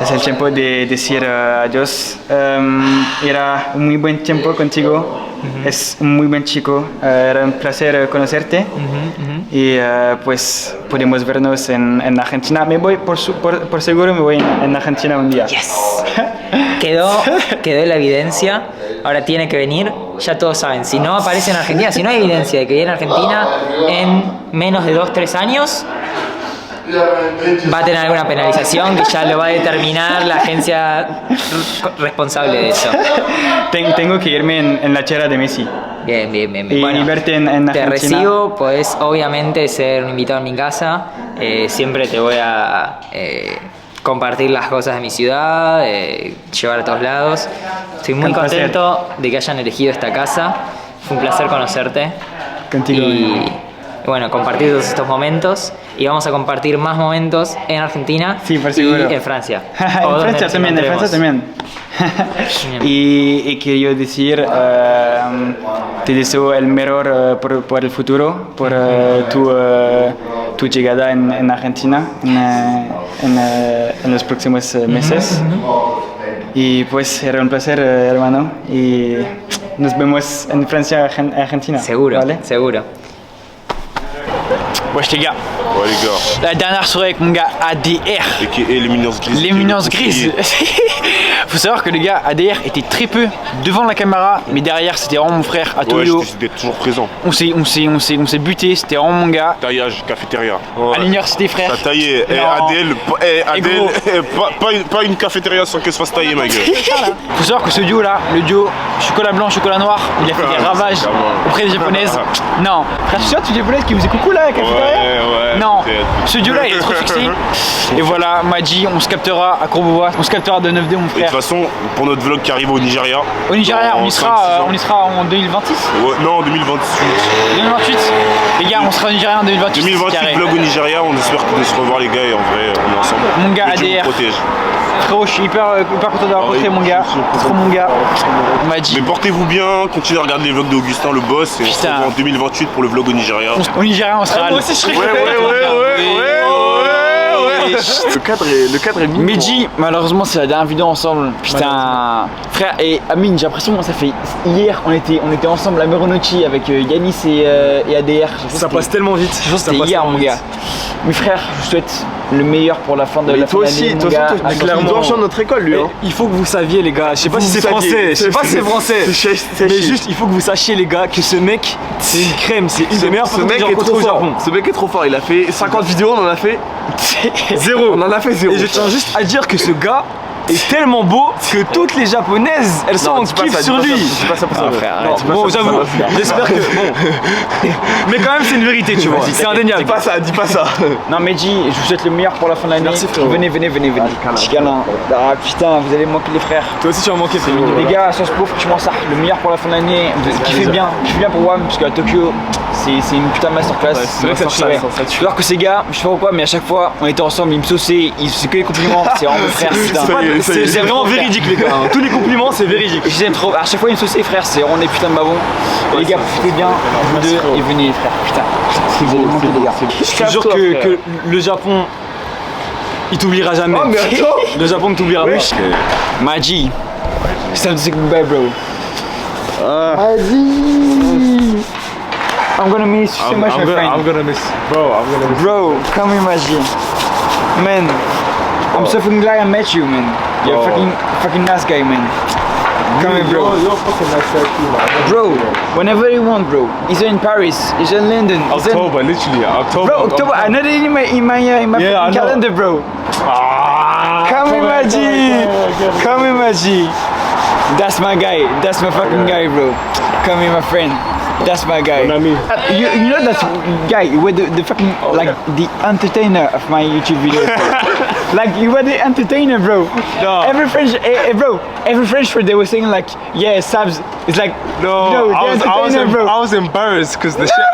es el tiempo de decir adiós. Era un muy buen tiempo contigo. Es un muy buen chico. Era un placer conocerte. Y pues podemos vernos en Argentina. Me voy, por seguro me voy en Argentina un día. Yes. Quedó la evidencia. Ahora tiene que venir. Ya todos saben. Si no aparece en Argentina, si no hay evidencia de que viene a Argentina en menos de 2-3 años, va a tener alguna penalización que ya lo va a determinar la agencia responsable de eso. Tengo que irme en la chera de Messi. Bien. Y verte en Argentina. Te recibo, podés obviamente ser un invitado en mi casa. Siempre te voy a compartir las cosas de mi ciudad, llevar a todos lados. Estoy muy contento de que hayan elegido esta casa. Fue un placer conocerte. Contigo. Y bueno, compartir todos estos momentos. Y vamos a compartir más momentos en Argentina Sí, por seguro. y en Francia. En Francia también, y quería decir, te deseo el mejor por el futuro, por tu llegada en Argentina en los próximos meses. Y pues era un placer, hermano, y nos vemos en Francia, Argentina. Seguro, ¿vale? seguro. Wesh les gars, Ouais, les gars. la dernière soirée avec mon gars ADR. Et qui est l'éminence grise. L'éminence grise. Faut savoir que le gars ADR était très peu devant la caméra, mais derrière c'était vraiment mon frère à Ouais, Toyo. j'étais toujours présent. On s'est buté, c'était vraiment mon gars. Taillage, cafétéria. À l'université frère. Ça taillait. Non. Adèle, pas une cafétéria sans qu'elle se fasse tailler, ma gueule. Faut savoir que ce duo là, le duo chocolat blanc, chocolat noir, il a fait des ravages auprès des japonaises. Non, frère, je suis sûr, tu es japonaise qui faisait coucou là à la cafétéria. Ouais. Non, peut-être. ce duo là il est trop sexy. Et voilà, Maji, on se captera à Courbevoie, on se captera de 9D mon Et de toute frère. façon, pour notre vlog qui arrive au Nigeria. Au Nigeria, dans on y 5-6 ans. sera en 2026. Ouais, non, en 2028. 2028. Les gars, on sera au Nigeria en 2028. 2028, carré. vlog au Nigeria. On espère de se revoir, les gars, et en vrai, on est ensemble. Mon gars Que Dieu ADR. vous protège. Frérot, je suis hyper content d'avoir rencontré mon gars. Trop mon gars. On m'a dit. Mais portez-vous bien, continuez à regarder les vlogs d'Augustin, le boss, et on se Putain. revoit en 2028 pour le vlog au Nigeria. Au Nigeria, on sera. Ouais. Le cadre est mignon. Mehdi, malheureusement, c'est la dernière vidéo ensemble. Putain, frère, et Amine, j'ai l'impression que ça fait. Hier, on était ensemble à Meronocchi avec Yanis et ADR. Ça passe tellement vite. Je pense que c'était hier, mon gars. Mais frère, je vous souhaite le meilleur pour la fin de la fin toi d'année, aussi, mon toi gars. aussi, clairement. Il doit rejoindre notre école, lui. Il faut que vous saviez, les gars, je sais pas si c'est français, je sais pas si c'est français, mais juste il faut que vous sachiez, les gars, que ce mec, c'est une crème, c'est une des meilleures Ce personnes que mec j'ai est rencontrées trop au fort. Japon. Ce mec est trop fort. Il a fait 50 vidéos, on en a fait 0. On en a fait 0. Et je tiens juste à dire que ce gars est tellement beau que toutes les japonaises, elles sont en kiff sur lui. C'est pas ça pour ça. frère, Non, arrête. Bon, j'avoue, j'espère que bon, mais quand même c'est une vérité, tu vois, c'est indéniable. Dis pas ça. Non, Mehdi, je vous souhaite le meilleur pour la fin de l'année. Merci, frérot. Venez. Petit câlin. Ah putain, vous allez me manquer les frères. Toi aussi tu vas manquer, c'est mignon. Les gars, Sciences Po, franchement, ça, le meilleur pour la fin de l'année. Kiffez bien pour WAM, parce qu'à Tokyo, c'est une putain de masterclass. c'est vrai que ça tue, ça tue. Alors que ces gars, je sais pas pourquoi, mais à chaque fois, on était ensemble, ils me sauçaient, ils faisaient que des compliments. C'est vraiment frère, putain. C'est vraiment véridique, les gars. Tous les compliments, c'est véridique. Je les aime trop. À chaque fois, ils me sauçaient, frère. C'est on est putain de babon. Les gars, profitez bien, vous deux, et venez, les frères. Putain, vous allez manquer, les gars. Je te jure que le Japon, il t'oubliera jamais. Oh, mais attends. Le Japon ne t'oubliera pas. Maji, it's time to say goodbye, bro. I'm gonna miss you so much, my friend. I'm gonna miss. Bro, I'm gonna miss. Bro, come here, Maji. Man, I'm so fucking glad I met you, man. You're a fucking nice guy, man. Come here, bro. You're fucking nice guy too, man. Bro, whenever you want, bro. Either in Paris, either in London. either in- October, literally. October. Bro, October. I know that in my Yeah, I know. calendar, bro. Ah, Come here, Maji. Come here, Maji. That's my guy. That's my fucking guy, bro. Come here, my friend. That's my guy. Mon ami. You know that guy with the fucking like the entertainer of my YouTube videos. Like you were the entertainer, bro. No. Every French friend they were saying like, yeah, Sabs. It's like, No, the entertainer, bro. I was embarrassed because the shit.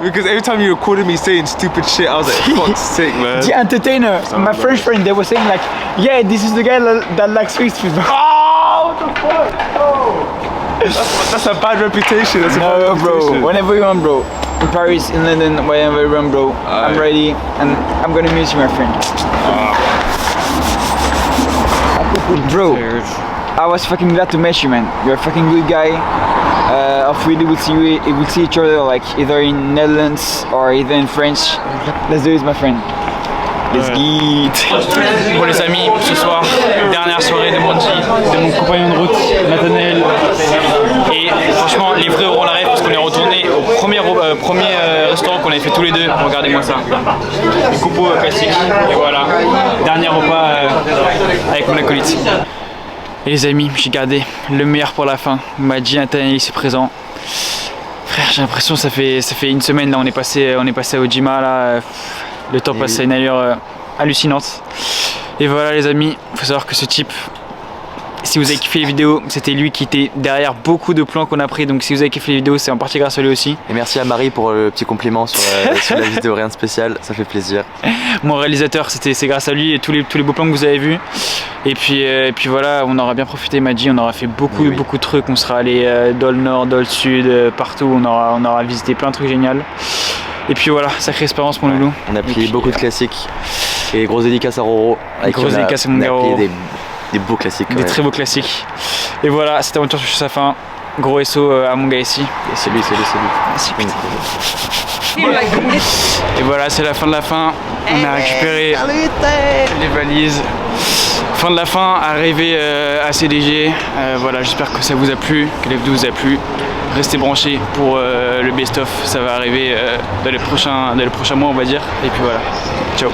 Because every time you recorded me saying stupid shit, I was like, fuck's sake, man. The entertainer. My French friend they were saying like, yeah, this is the guy that likes sweet food, bro. Oh, what the fuck? Oh. That's a bad reputation. That's a bad No, bro. reputation. Whenever you want, bro. In Paris, in London, wherever you want, bro. I'm ready, and I'm gonna miss you, my friend. Bro, I was fucking glad to meet you, man. You're a fucking good guy. Hopefully we'll see each other like either in Netherlands or either in French. Let's do it, my friend. Let's get. Bon les amis, ce soir, dernière soirée de Monty, de mon compagnon de route, Nathanaël. Et franchement, les vrais auront la rêve parce qu'on est retourné au premier restaurant qu'on avait fait tous les deux. Regardez-moi ça. Le coupeau classique. Et voilà, dernier repas avec mon acolyte. Et les amis, j'ai gardé le meilleur pour la fin. Madji, Nathanaël ici présent. Frère, j'ai l'impression que ça fait une semaine là, on est passé à Ojima là. Le temps passe à une allure hallucinante. Et voilà les amis, il faut savoir que ce type, si vous avez kiffé les vidéos, c'était lui qui était derrière beaucoup de plans qu'on a pris. Donc si vous avez kiffé les vidéos, c'est en partie grâce à lui aussi. Et merci à Marie pour le petit compliment sur la vidéo, rien de spécial, ça fait plaisir. Mon réalisateur, c'est grâce à lui et tous les beaux plans que vous avez vus. Et puis voilà, on aura bien profité, Madji, on aura fait beaucoup de trucs. On sera allé dans le nord, dans le sud, partout. On aura visité plein de trucs géniaux. Et puis voilà, sacrée expérience mon loulou. On a plié beaucoup de classiques. Et grosse dédicace à Roro. Grosse dédicace à mon gars Roro. Des beaux classiques. Des très beaux classiques. Et voilà, cette aventure touche sa fin. Gros SO à mon gars ici. Et c'est lui. Merci putain. Et voilà, c'est la fin de la fin. On a récupéré les valises. Fin de la fin, arrivé assez léger. Voilà, j'espère que ça vous a plu, que la vidéo vous a plu. Restez branchés pour le best-of, ça va arriver dans les prochains mois on va dire. Et puis voilà, ciao.